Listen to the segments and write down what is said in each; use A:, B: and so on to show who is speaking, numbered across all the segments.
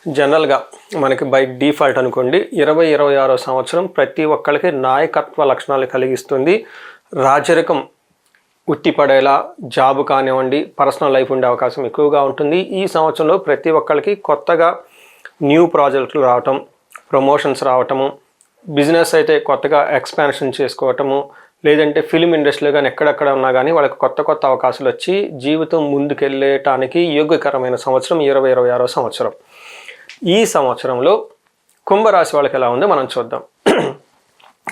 A: జనరల్గా మనకి by default అనుకోండి 2026 సంవత్సరం ప్రతి ఒక్కరికి నాయకత్వ లక్షణాలు కలిగిస్తుంది. రాజరికం ఉట్టిపడేలా జాబ్ కానివ్వండి, పర్సనల్ లైఫ్ ఉండే అవకాశం ఎక్కువగా ఉంటుంది. ఈ సంవత్సరంలో ప్రతి ఒక్కరికి కొత్తగా న్యూ ప్రాజెక్టులు రావటం, ప్రమోషన్స్ రావటము, బిజినెస్ అయితే కొత్తగా ఎక్స్పాన్షన్ చేసుకోవటము, లేదంటే ఫిలిం ఇండస్ట్రీలో కానీ ఎక్కడెక్కడ ఉన్నా కానీ వాళ్ళకి కొత్త కొత్త అవకాశాలు వచ్చి జీవితం ముందుకెళ్ళటానికి యోగ్యకరమైన సంవత్సరం 2026 సంవత్సరం. ఈ సంవత్సరంలో కుంభరాశి వాళ్ళకి ఎలా ఉందో మనం చూద్దాం.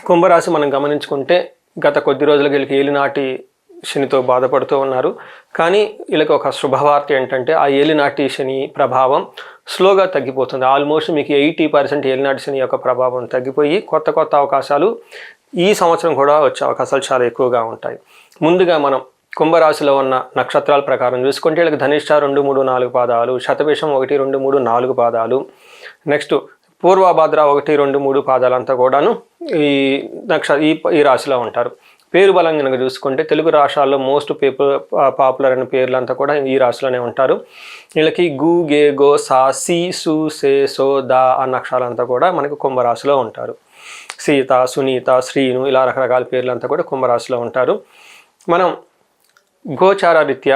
A: కుంభరాశి మనం గమనించుకుంటే గత కొద్ది రోజులకి వీళ్ళకి ఏలినాటి శనితో బాధపడుతూ ఉన్నారు. కానీ వీళ్ళకి ఒక శుభవార్త ఏంటంటే ఆ ఏలినాటి శని ప్రభావం స్లోగా తగ్గిపోతుంది. ఆల్మోస్ట్ మీకు 80% ఏలినాటి శని యొక్క ప్రభావం తగ్గిపోయి కొత్త కొత్త అవకాశాలు ఈ సంవత్సరం కూడా వచ్చే అవకాశాలు చాలా ఎక్కువగా ఉంటాయి. ముందుగా మనం కుంభరాశిలో ఉన్న నక్షత్రాల ప్రకారం చూసుకుంటే వీళ్ళకి ధనిష్ట 2, 3, 4 పాదాలు, శతభిషం 1, 2, 3, 4 పాదాలు, నెక్స్ట్ పూర్వభద్ర 1, 2, 3 పాదాలంతా కూడాను ఈ రాశిలో ఉంటారు. పేరు బలం కనుక చూసుకుంటే తెలుగు రాష్ట్రాల్లో మోస్ట్ పాపులర్ అయిన పేర్లంతా కూడా ఈ రాశిలోనే ఉంటారు. వీళ్ళకి గు, గే, గో, సా, సి, సు, సే, సో, దా అన్న అక్షరాలంతా కూడా మనకి కుంభరాశిలో ఉంటారు. సీత, సునీత, శ్రీను ఇలా రకరకాల పేర్లంతా కూడా కుంభరాశిలో ఉంటారు. మనం గోచార రీత్యా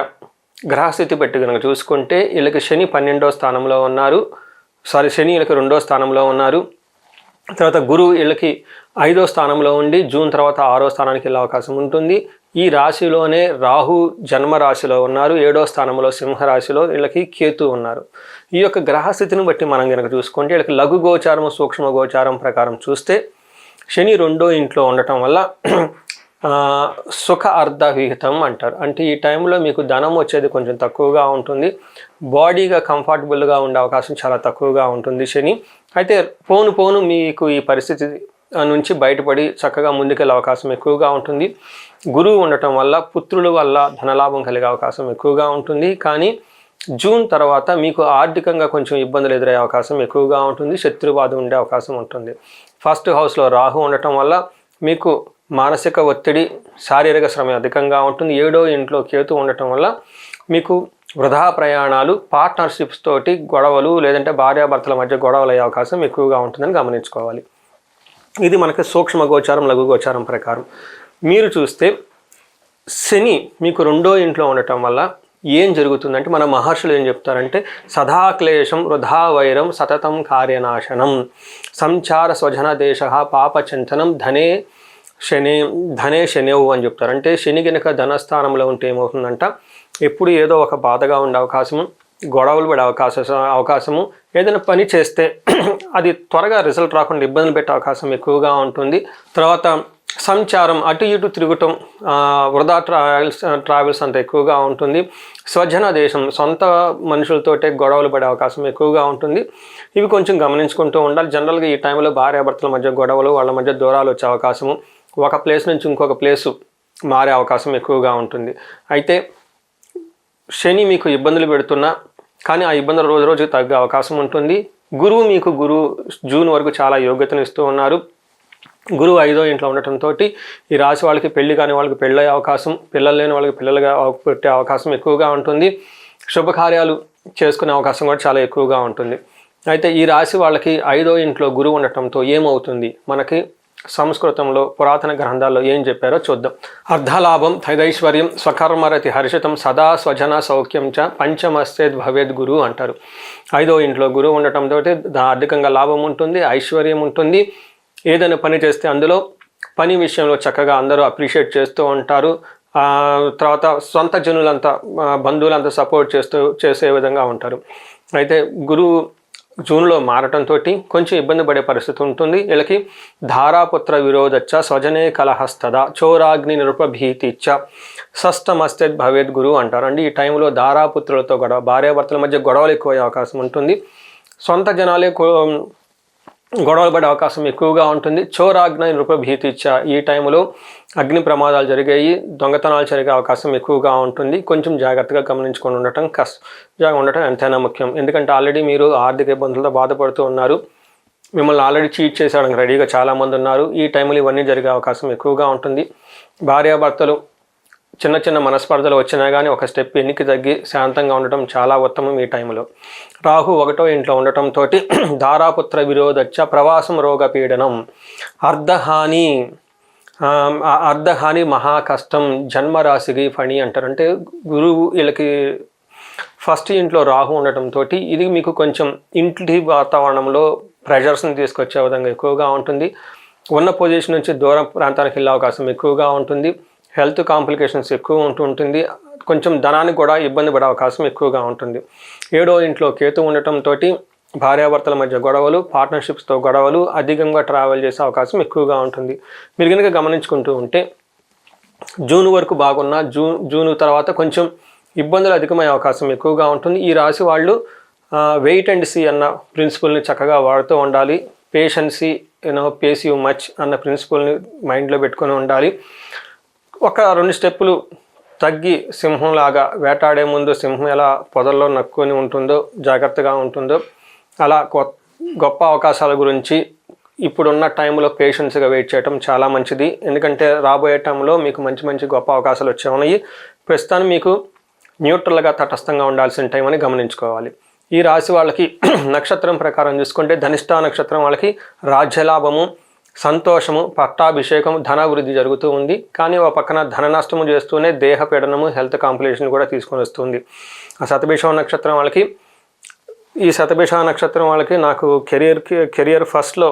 A: గ్రహస్థితి పెట్టి కనుక చూసుకుంటే వీళ్ళకి శని 12వ స్థానంలో ఉన్నారు. శని వీళ్ళకి 2వ స్థానంలో ఉన్నారు. తర్వాత గురువు వీళ్ళకి 5వ స్థానంలో ఉండి జూన్ తర్వాత 6వ స్థానానికి వెళ్ళే అవకాశం ఉంటుంది. ఈ రాశిలోనే రాహు జన్మరాశిలో ఉన్నారు. 7వ స్థానంలో సింహరాశిలో వీళ్ళకి కేతు ఉన్నారు. ఈ యొక్క గ్రహస్థితిని బట్టి మనం కనుక చూసుకుంటే వీళ్ళకి లఘు గోచారం, సూక్ష్మ గోచారం ప్రకారం చూస్తే శని 2వ ఇంట్లో ఉండటం వల్ల సుఖ అర్ధ విహితం అంటారు. అంటే ఈ టైంలో మీకు ధనం వచ్చేది కొంచెం తక్కువగా ఉంటుంది. బాడీగా కంఫర్టబుల్గా ఉండే అవకాశం చాలా తక్కువగా ఉంటుంది శని. అయితే పోను మీకు ఈ పరిస్థితి నుంచి బయటపడి చక్కగా ముందుకెళ్ళే అవకాశం ఎక్కువగా ఉంటుంది. గురువు ఉండటం వల్ల పుత్రుల వల్ల ధనలాభం కలిగే అవకాశం ఎక్కువగా ఉంటుంది. కానీ జూన్ తర్వాత మీకు ఆర్థికంగా కొంచెం ఇబ్బందులు ఎదురయ్యే అవకాశం ఎక్కువగా ఉంటుంది. శత్రుబాధ ఉండే అవకాశం ఉంటుంది. ఫస్ట్ హౌస్లో రాహు ఉండటం వల్ల మీకు మానసిక ఒత్తిడి, శారీరక శ్రమ అధికంగా ఉంటుంది. 7వ ఇంట్లో కేతు ఉండటం వల్ల మీకు వృధా ప్రయాణాలు, పార్ట్నర్షిప్స్ తోటి గొడవలు, లేదంటే భార్యాభర్తల మధ్య గొడవలు అయ్యే అవకాశం ఎక్కువగా ఉంటుందని గమనించుకోవాలి. ఇది మనకి సూక్ష్మ గోచారం, లఘు గోచారం ప్రకారం. మీరు చూస్తే శని మీకు 2వ ఇంట్లో ఉండటం వల్ల ఏం జరుగుతుందంటే మన మహర్షులు ఏం చెప్తారంటే సదాక్లేశం వృధా వైరం సతతం కార్యనాశనం సంచార స్వజన దేశ పాపచింతనం ధనే శనేవు అని చెప్తారు. అంటే శని గనక ధనస్థానంలో ఉంటే ఏమవుతుందంట, ఎప్పుడు ఏదో ఒక బాధగా ఉండే అవకాశము, గొడవలు పడే అవకాశము, ఏదైనా పని చేస్తే అది త్వరగా రిజల్ట్ రాకుండా ఇబ్బందులు పెట్టే అవకాశం ఎక్కువగా ఉంటుంది. తర్వాత సంచారం, అటు ఇటు తిరగటం, వృధా ట్రావెల్స్ అంత ఎక్కువగా ఉంటుంది. స్వజన దేశం, సొంత మనుషులతోటే గొడవలు పడే అవకాశం ఎక్కువగా ఉంటుంది. ఇవి కొంచెం గమనించుకుంటూ ఉండాలి. జనరల్గా ఈ టైంలో భార్యాభర్తల మధ్య గొడవలు, వాళ్ళ మధ్య దూరాలు వచ్చే అవకాశము, ఒక ప్లేస్ నుంచి ఇంకొక ప్లేసు మారే అవకాశం ఎక్కువగా ఉంటుంది. అయితే శని మీకు ఇబ్బందులు పెడుతున్నా కానీ ఆ ఇబ్బందులు రోజు రోజుకి తగ్గే అవకాశం ఉంటుంది. గురువు జూన్ వరకు చాలా యోగ్యతను ఇస్తూ ఉన్నారు. గురువు 5వ ఇంట్లో ఉండటంతో ఈ రాశి వాళ్ళకి పెళ్లి కాని వాళ్ళకి పెళ్ళయ్యే అవకాశం, పిల్లలు లేని వాళ్ళకి పిల్లలుగా పెట్టే అవకాశం ఎక్కువగా ఉంటుంది. శుభకార్యాలు చేసుకునే అవకాశం కూడా చాలా ఎక్కువగా ఉంటుంది. అయితే ఈ రాశి వాళ్ళకి 5వ ఇంట్లో గురువు ఉండటంతో ఏమవుతుంది, మనకి సంస్కృతంలో పురాతన గ్రంథాల్లో ఏం చెప్పారో చూద్దాం. అర్ధలాభం తైదైశ్వర్యం స్వకర్మరతి హర్షితం సదా స్వజన సౌఖ్యం చ పంచమస్తేద్ భవేద్ గురువు అంటారు. 5వ ఇంట్లో గురువు ఉండటంతో ఆర్థికంగా లాభం ఉంటుంది, ఐశ్వర్యం ఉంటుంది. ఏదైనా పని చేస్తే అందులో పని విషయంలో చక్కగా అందరూ అప్రిషియేట్ చేస్తూ ఉంటారు. తర్వాత సొంత జనులంతా, బంధువులంతా సపోర్ట్ చేసే విధంగా ఉంటారు. అయితే గురువు జూన్లో మారటంతో కొంచెం ఇబ్బంది పడే పరిస్థితి ఉంటుంది. వీళ్ళకి ధారాపుత్ర విరోధచ్చ స్వజనే కలహస్తద చోరాగ్ని నిరుపభీతిచ్చ షష్టమస్తేద్ భవేద్ గురువు అంటారు. అంటే ఈ టైంలో ధారాపుత్రులతో గొడవ, భార్యాభర్తల మధ్య గొడవలు ఎక్కువయ్యే అవకాశం ఉంటుంది. సొంత జనాలే గొడవలు పడే అవకాశం ఎక్కువగా ఉంటుంది. చోరాగ్ని నిరుపభీతిచ్చ, ఈ టైంలో అగ్ని ప్రమాదాలు జరిగాయి, దొంగతనాలు జరిగే అవకాశం ఎక్కువగా ఉంటుంది. కొంచెం జాగ్రత్తగా గమనించుకొని ఉండటం ఎంతైనా ముఖ్యం. ఎందుకంటే ఆల్రెడీ మీరు ఆర్థిక ఇబ్బందులతో బాధపడుతూ ఉన్నారు. మిమ్మల్ని ఆల్రెడీ చీట్ చేసేయడానికి రెడీగా చాలామంది ఉన్నారు. ఈ టైంలో ఇవన్నీ జరిగే అవకాశం ఎక్కువగా ఉంటుంది. భార్యాభర్తలు చిన్న చిన్న మనస్పర్ధలు వచ్చినా కానీ ఒక స్టెప్ వెనక్కి తగ్గి శాంతంగా ఉండటం చాలా ఉత్తమం ఈ టైంలో. రాహు 1వ ఇంట్లో ఉండటంతో దారాపుత్ర విరోధచ్చ ప్రవాసం రోగ పీడనం అర్ధహాని మహా కష్టం జన్మరాశికి ఫణి అంటారు. అంటే గురువు వీళ్ళకి ఫస్ట్ ఇంట్లో రాహు ఉండటంతో ఇది మీకు కొంచెం ఇంటి వాతావరణంలో ప్రెషర్స్ని తీసుకొచ్చే విధంగా ఎక్కువగా ఉంటుంది. ఉన్న పొజిషన్ నుంచి దూరం ప్రాంతానికి వెళ్ళే అవకాశం ఎక్కువగా ఉంటుంది. హెల్త్ కాంప్లికేషన్స్ ఎక్కువ ఉంటుంది. కొంచెం ధనానికి కూడా ఇబ్బంది పడే అవకాశం ఎక్కువగా ఉంటుంది. 7వ ఇంట్లో కేతు ఉండటంతో భార్యాభర్తల మధ్య గొడవలు, పార్ట్నర్షిప్స్తో గొడవలు, అధికంగా ట్రావెల్ చేసే అవకాశం ఎక్కువగా ఉంటుంది. మీరు కనుక గమనించుకుంటూ ఉంటే జూన్ వరకు బాగున్నా జూన్ తర్వాత కొంచెం ఇబ్బందులు అధికమయ్యే అవకాశం ఎక్కువగా ఉంటుంది. ఈ రాశి వాళ్ళు వెయిట్ అండ్ సీ అన్న ప్రిన్సిపల్ని చక్కగా వాడుతూ ఉండాలి. పేషెన్సీ పేస్ యూ మచ్ అన్న ప్రిన్సిపల్ని మైండ్లో పెట్టుకొని ఉండాలి. ఒక 2 స్టెప్పులు తగ్గి సింహంలాగా వేటాడే ముందు సింహం ఎలా పొదల్లో నక్కుని ఉంటుందో, జాగ్రత్తగా ఉంటుందో, అలా గొప్ప అవకాశాల గురించి ఇప్పుడున్న టైంలో పేషెన్స్గా వెయిట్ చేయడం చాలా మంచిది. ఎందుకంటే రాబోయే టైంలో మీకు మంచి గొప్ప అవకాశాలు వచ్చే ఉన్నాయి. ప్రస్తుతానికి మీకు న్యూట్రల్గా తటస్థంగా ఉండాల్సిన టైం అని గమనించుకోవాలి. ఈ రాశి వాళ్ళకి నక్షత్రం ప్రకారం చూసుకుంటే ధనిష్ట నక్షత్రం వాళ్ళకి రాజ్యలాభము, సంతోషము, పట్టాభిషేకం, ధనాభివృద్ధి జరుగుతూ ఉంది. కానీ ఒక పక్కన ధన నష్టము చేస్తూనే దేహ పీడనము, హెల్త్ కాంప్లికేషన్ కూడా తీసుకొని వస్తుంది. ఆ శతభిష నక్షత్రం వాళ్ళకి నాకు కెరియర్ ఫస్ట్లో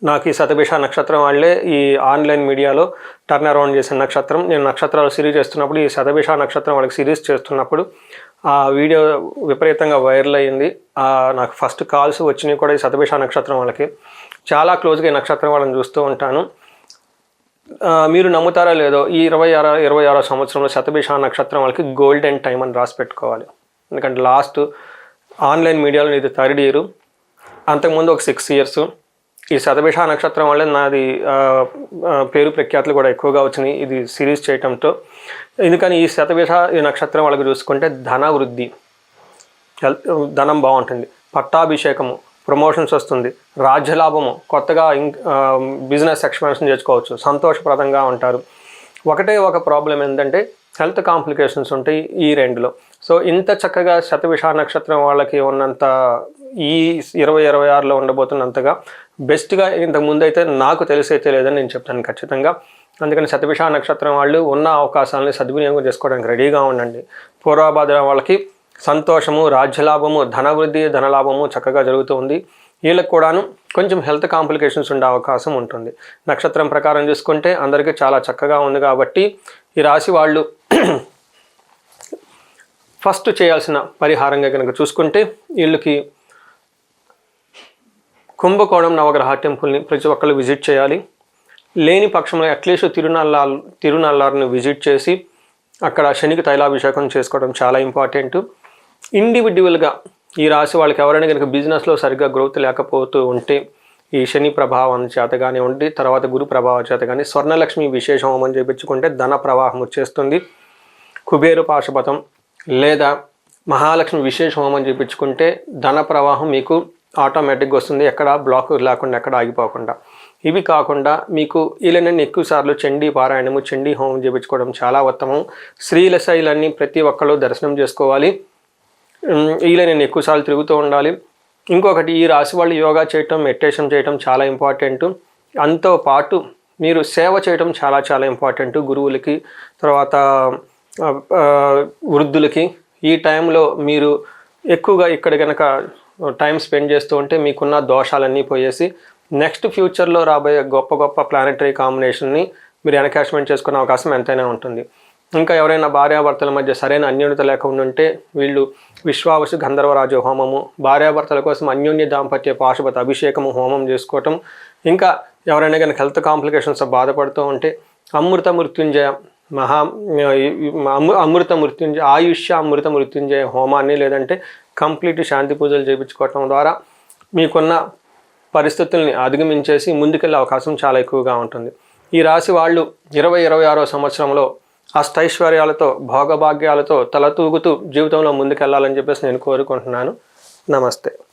A: నాకు ఈ శతభిష నక్షత్రం వాళ్ళే ఈ ఆన్లైన్ మీడియాలో టర్న్ అరౌండ్ చేసిన నక్షత్రం. నేను నక్షత్రాలు సిరీస్ చేస్తున్నప్పుడు ఈ శతభిష నక్షత్రం వాళ్ళకి సిరీస్ చేస్తున్నప్పుడు ఆ వీడియో విపరీతంగా వైరల్ అయ్యింది. నాకు ఫస్ట్ కాల్స్ వచ్చినాయి కూడా ఈ శతభిష నక్షత్రం వాళ్ళకి. చాలా క్లోజ్గా ఈ నక్షత్రం వాళ్ళని చూస్తూ ఉంటాను. మీరు నమ్ముతారా లేదో ఈ 26వ సంవత్సరంలో శతభిష నక్షత్రం వాళ్ళకి గోల్డెన్ టైం అని రాసి పెట్టుకోవాలి. ఎందుకంటే లాస్ట్ ఆన్లైన్ మీడియాలో ఇది 3rd ఇయర్, అంతకుముందు ఒక 6 ఇయర్స్. ఈ శతభిష నక్షత్రం వల్ల నాది పేరు ప్రఖ్యాతులు కూడా ఎక్కువగా వచ్చినాయి ఇది సిరీస్ చేయటంతో. ఎందుకని ఈ శతభిష ఈ నక్షత్రం వాళ్ళకి చూసుకుంటే ధనాభివృద్ధి, ధనం బాగుంటుంది, పట్టాభిషేకము, ప్రమోషన్స్ వస్తుంది, రాజ్యలాభము, కొత్తగా బిజినెస్ ఎక్స్పాన్షన్ చేసుకోవచ్చు, సంతోషప్రదంగా ఉంటారు. ఒక ప్రాబ్లం ఏంటంటే హెల్త్ కాంప్లికేషన్స్ ఉంటాయి ఈ 2లో. సో ఇంత చక్కగా శతభిష నక్షత్రం వాళ్ళకి ఉన్నంత ఈ 2026లో ఉండబోతున్నంతగా బెస్ట్గా ఇంతకుముందు అయితే నాకు తెలిసైతే లేదని నేను చెప్తాను ఖచ్చితంగా. అందుకని శతభిష నక్షత్రం వాళ్ళు ఉన్న అవకాశాలని సద్వినియోగం చేసుకోవడానికి రెడీగా ఉండండి. పూర్వభాద్ర వాళ్ళకి సంతోషము, రాజ్యలాభము, ధనవృద్ధి, ధనలాభము చక్కగా జరుగుతుంది. వీళ్ళకి కూడాను కొంచెం హెల్త్ కాంప్లికేషన్స్ ఉండే అవకాశం ఉంటుంది. నక్షత్రం ప్రకారం చూసుకుంటే అందరికీ చాలా చక్కగా ఉంది కాబట్టి ఈ రాశి వాళ్ళు ఫస్ట్ చేయాల్సిన పరిహారంగా కనుక చూసుకుంటే వీళ్ళకి కుంభకోణం నవగ్రహ టెంపుల్ని ప్రతి ఒక్కళ్ళు విజిట్ చేయాలి. లేని పక్షంలో అట్లీస్ట్ తిరునల్లార్ని విజిట్ చేసి అక్కడ శనికి తైలాభిషేకం చేసుకోవడం చాలా ఇంపార్టెంట్. ఇండివిజువల్గా ఈ రాశి వాళ్ళకి ఎవరైనా కనుక బిజినెస్లో సరిగ్గా గ్రోత్ లేకపోతూ ఉంటే ఈ శని ప్రభావం చేత కానివ్వండి, తర్వాత గురు ప్రభావం చేత కానీ స్వర్ణలక్ష్మి విశేష హోమం చేయించుకుంటే ధన ప్రవాహం వచ్చేస్తుంది. కుబేరు పాశుపతం లేదా మహాలక్ష్మి విశేష హోమం చేయించుకుంటే ధన ప్రవాహం మీకు ఆటోమేటిక్గా వస్తుంది, ఎక్కడ బ్లాక్ లేకుండా, ఎక్కడ ఆగిపోకుండా. ఇవి కాకుండా మీకు వీళ్ళని ఎక్కువసార్లు చండీ పారాయణము, చండీ హోమం చేయించుకోవడం చాలా ఉత్తమం. శ్రీలశైలన్నీ ప్రతి ఒక్కళ్ళు దర్శనం చేసుకోవాలి. వీళ్ళని ఎక్కువసార్లు తిరుగుతూ ఉండాలి. ఇంకొకటి ఈ రాశి వాళ్ళు యోగా చేయటం, మెడిటేషన్ చేయటం చాలా ఇంపార్టెంట్. అంతో పాటు మీరు సేవ చేయటం చాలా చాలా ఇంపార్టెంట్. గురువులకి, తర్వాత వృద్ధులకి ఈ టైంలో మీరు ఎక్కువగా ఇక్కడ కనుక టైం స్పెండ్ చేస్తూ ఉంటే మీకున్న దోషాలన్నీ పోయేసి నెక్స్ట్ ఫ్యూచర్లో రాబోయే గొప్ప ప్లానెటరీ కాంబినేషన్ని మీరు ఎన్కాష్మెంట్ చేసుకునే అవకాశం ఎంతైనా ఉంటుంది. ఇంకా ఎవరైనా భార్యాభర్తల మధ్య సరైన అన్యోన్యత లేకుండా ఉంటే వీళ్ళు విశ్వావసు గంధర్వరాజు హోమము, భార్యాభర్తల కోసం అన్యోన్య దాంపత్య పాశుపత అభిషేకము హోమం చేసుకోవటం. ఇంకా ఎవరైనా కనుక హెల్త్ కాంప్లికేషన్స్ బాధపడుతూ ఉంటే అమృత మృత్యుంజయ ఆయుష్య అమృత మృత్యుంజయ హోమాన్ని లేదంటే కంప్లీట్ శాంతి పూజలు చేయించుకోవటం ద్వారా మీకున్న పరిస్థితుల్ని అధిగమించేసి ముందుకెళ్ళే అవకాశం చాలా ఎక్కువగా ఉంటుంది. ఈ రాశి వాళ్ళు 2026వ సంవత్సరంలో అష్టైశ్వర్యాలతో, భోగభాగ్యాలతో తలతూగుతూ జీవితంలో ముందుకెళ్ళాలని చెప్పేసి నేను కోరుకుంటున్నాను. నమస్తే.